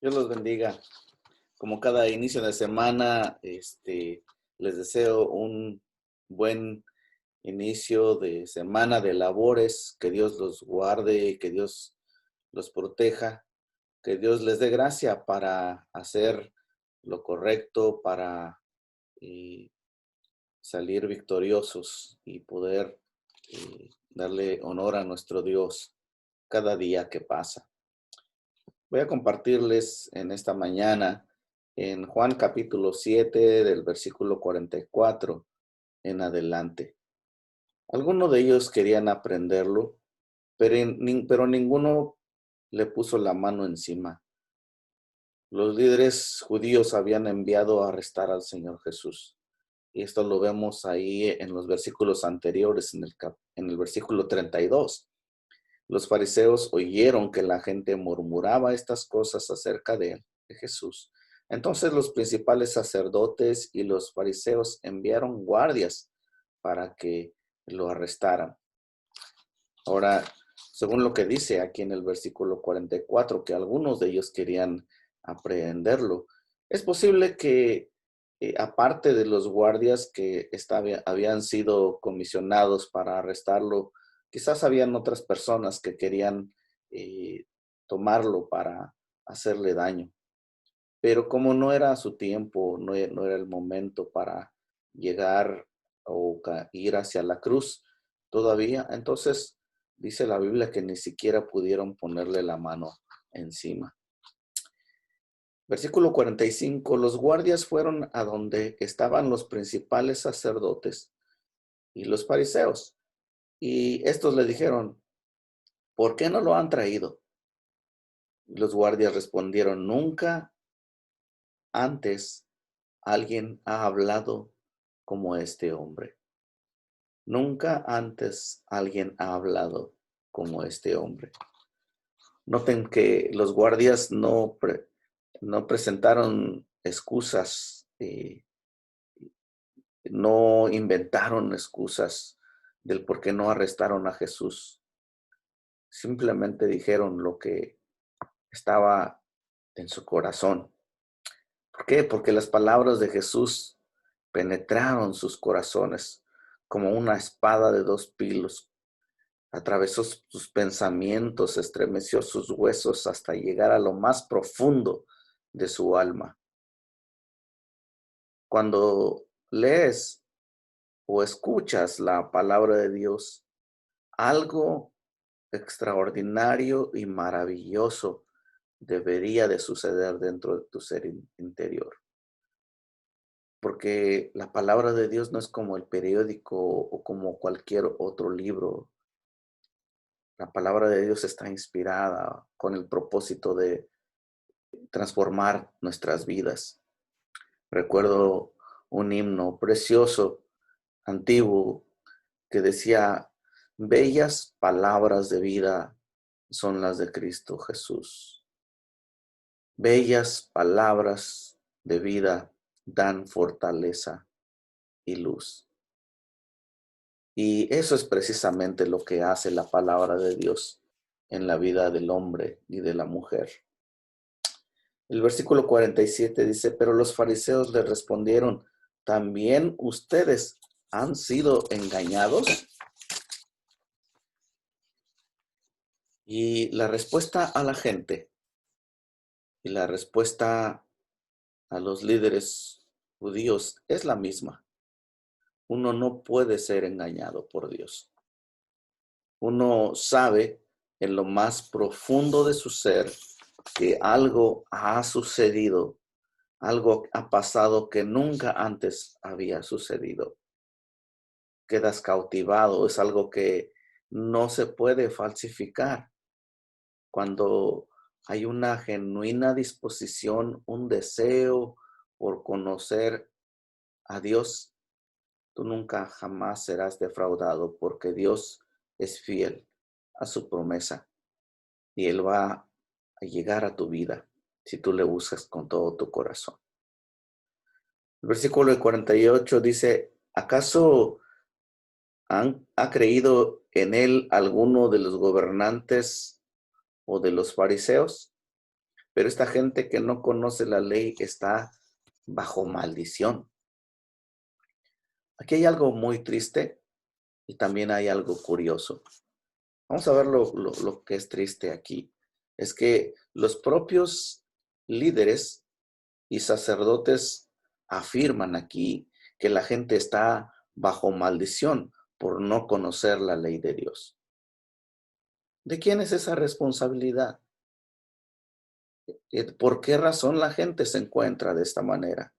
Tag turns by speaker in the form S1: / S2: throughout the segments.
S1: Dios los bendiga. Como cada inicio de semana, les deseo un buen inicio de semana de labores, que Dios los guarde, que Dios los proteja, que Dios les dé gracia para hacer lo correcto, para eh, salir victoriosos y poder darle honor a nuestro Dios cada día que pasa. Voy a compartirles en esta mañana en Juan capítulo 7 del versículo 44 en adelante. Algunos de ellos querían aprenderlo, pero ninguno le puso la mano encima. Los líderes judíos habían enviado a arrestar al Señor Jesús. Y esto lo vemos ahí en los versículos anteriores, en el versículo 32. Los fariseos oyeron que la gente murmuraba estas cosas acerca de él, de Jesús. Entonces los principales sacerdotes y los fariseos enviaron guardias para que lo arrestaran. Ahora, según lo que dice aquí en el versículo 44, que algunos de ellos querían aprehenderlo, es posible que aparte de los guardias que habían sido comisionados para arrestarlo, quizás habían otras personas que querían tomarlo para hacerle daño. Pero como no era su tiempo, no era el momento para llegar o ir hacia la cruz todavía, entonces dice la Biblia que ni siquiera pudieron ponerle la mano encima. Versículo 45, los guardias fueron a donde estaban los principales sacerdotes y los fariseos. Y estos le dijeron, ¿por qué no lo han traído? Los guardias respondieron, nunca antes alguien ha hablado como este hombre. Nunca antes alguien ha hablado como este hombre. Noten que los guardias no presentaron excusas, no inventaron excusas del por qué no arrestaron a Jesús. Simplemente dijeron lo que estaba en su corazón. ¿Por qué? Porque las palabras de Jesús penetraron sus corazones como una espada de dos filos. Atravesó sus pensamientos, estremeció sus huesos hasta llegar a lo más profundo de su alma. Cuando lees o escuchas la palabra de Dios, algo extraordinario y maravilloso debería de suceder dentro de tu ser interior. Porque la palabra de Dios no es como el periódico o como cualquier otro libro. La palabra de Dios está inspirada con el propósito de transformar nuestras vidas. Recuerdo un himno precioso, antiguo, que decía, bellas palabras de vida son las de Cristo Jesús. Bellas palabras de vida dan fortaleza y luz. Y eso es precisamente lo que hace la palabra de Dios en la vida del hombre y de la mujer. El versículo 47 dice, pero los fariseos le respondieron, ¿también ustedes han sido engañados? Y la respuesta a la gente y la respuesta a los líderes judíos es la misma. Uno no puede ser engañado por Dios. Uno sabe en lo más profundo de su ser que algo ha sucedido, algo ha pasado que nunca antes había sucedido. Quedas cautivado, es algo que no se puede falsificar. Cuando hay una genuina disposición, un deseo por conocer a Dios, tú nunca jamás serás defraudado porque Dios es fiel a su promesa y Él va a llegar a tu vida si tú le buscas con todo tu corazón. El versículo 48 dice, ¿acaso ha creído en Él alguno de los gobernantes o de los fariseos? pero esta gente que no conoce la ley está bajo maldición. Aquí hay algo muy triste y también hay algo curioso. Vamos a ver lo que es triste aquí. Es que los propios líderes y sacerdotes afirman aquí que la gente está bajo maldición por no conocer la ley de Dios. ¿De quién es esa responsabilidad? ¿Por qué razón la gente se encuentra de esta manera?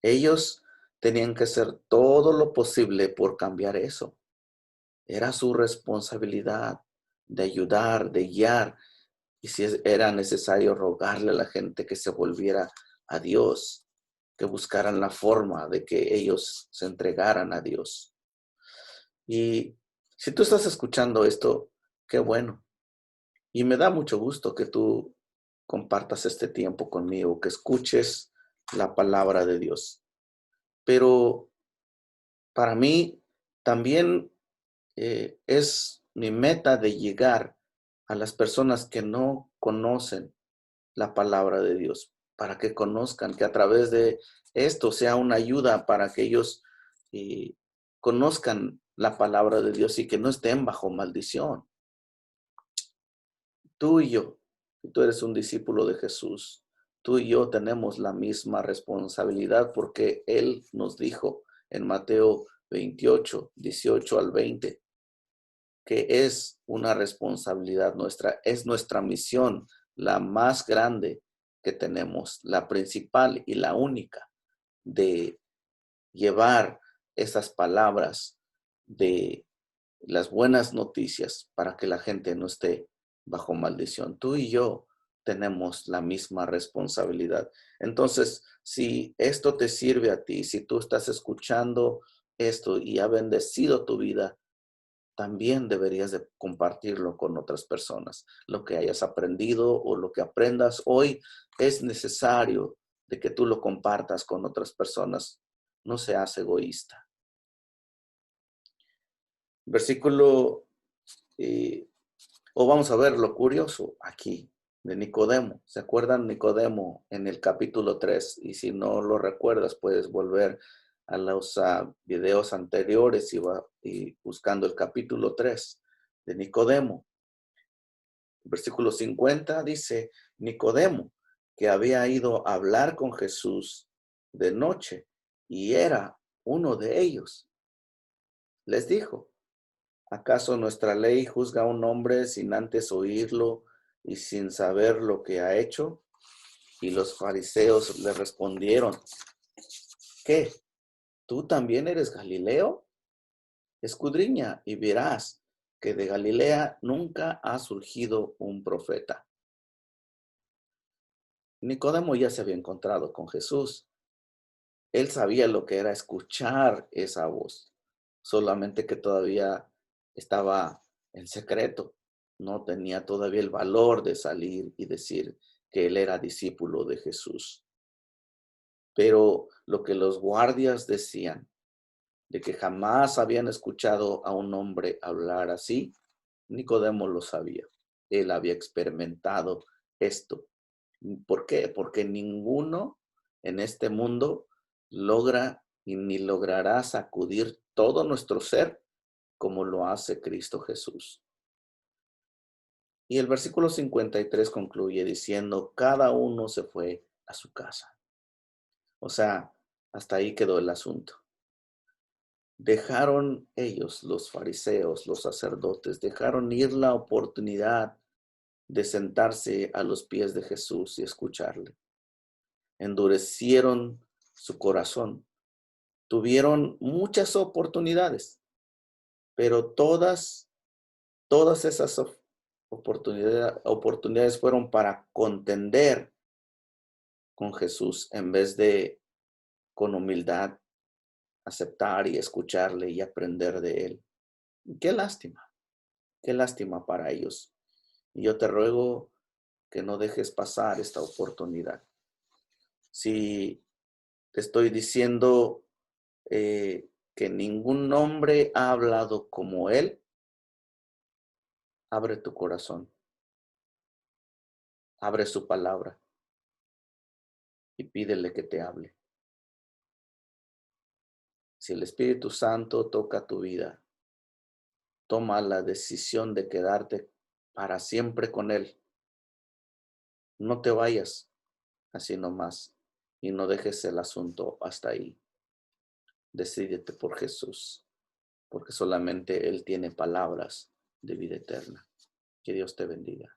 S1: Ellos tenían que hacer todo lo posible por cambiar eso. Era su responsabilidad de ayudar, de guiar, y si era necesario rogarle a la gente que se volviera a Dios, que buscaran la forma de que ellos se entregaran a Dios. Y si tú estás escuchando esto, qué bueno. Y me da mucho gusto que tú compartas este tiempo conmigo, que escuches la palabra de Dios. Pero para mí también es mi meta de llegar a las personas que no conocen la palabra de Dios, para que conozcan, que a través de esto sea una ayuda para que ellos eh, conozcan la palabra de Dios y que no estén bajo maldición. Tú y yo, tú eres un discípulo de Jesús, tú y yo tenemos la misma responsabilidad porque Él nos dijo en Mateo 28, 18 al 20, que es una responsabilidad nuestra, es nuestra misión, la más grande que tenemos, la principal y la única, de llevar esas palabras de las buenas noticias para que la gente no esté bajo maldición. Tú y yo tenemos la misma responsabilidad. Entonces, si esto te sirve a ti, si tú estás escuchando esto y ha bendecido tu vida, también deberías de compartirlo con otras personas. Lo que hayas aprendido o lo que aprendas hoy es necesario de que tú lo compartas con otras personas. No seas egoísta. Versículo, eh, o vamos a ver lo curioso aquí de Nicodemo. ¿Se acuerdan Nicodemo en el capítulo 3? Y si no lo recuerdas, puedes volver a los videos anteriores y buscando el capítulo 3 de Nicodemo. Versículo 50 dice, Nicodemo, que había ido a hablar con Jesús de noche y era uno de ellos, les dijo, ¿acaso nuestra ley juzga a un hombre sin antes oírlo y sin saber lo que ha hecho? Y los fariseos le respondieron, ¿qué? ¿Tú también eres Galileo? Escudriña y verás que de Galilea nunca ha surgido un profeta. Nicodemo ya se había encontrado con Jesús. Él sabía lo que era escuchar esa voz, solamente que todavía estaba en secreto. No tenía todavía el valor de salir y decir que él era discípulo de Jesús. Pero lo que los guardias decían, de que jamás habían escuchado a un hombre hablar así, Nicodemo lo sabía. Él había experimentado esto. ¿Por qué? Porque ninguno en este mundo logra y ni logrará sacudir todo nuestro ser como lo hace Cristo Jesús. Y el versículo 53 concluye diciendo, cada uno se fue a su casa. O sea, hasta ahí quedó el asunto. Dejaron ellos, los fariseos, los sacerdotes, dejaron ir la oportunidad de sentarse a los pies de Jesús y escucharle. Endurecieron su corazón. Tuvieron muchas oportunidades, pero todas esas oportunidades fueron para contender con Jesús en vez de con humildad aceptar y escucharle y aprender de él. Qué lástima para ellos. Y yo te ruego que no dejes pasar esta oportunidad. Si te estoy diciendo que ningún hombre ha hablado como él, abre tu corazón. Abre su palabra y pídele que te hable. Si el Espíritu Santo toca tu vida, toma la decisión de quedarte para siempre con Él. No te vayas así nomás y no dejes el asunto hasta ahí. Decídete por Jesús, porque solamente Él tiene palabras de vida eterna. Que Dios te bendiga.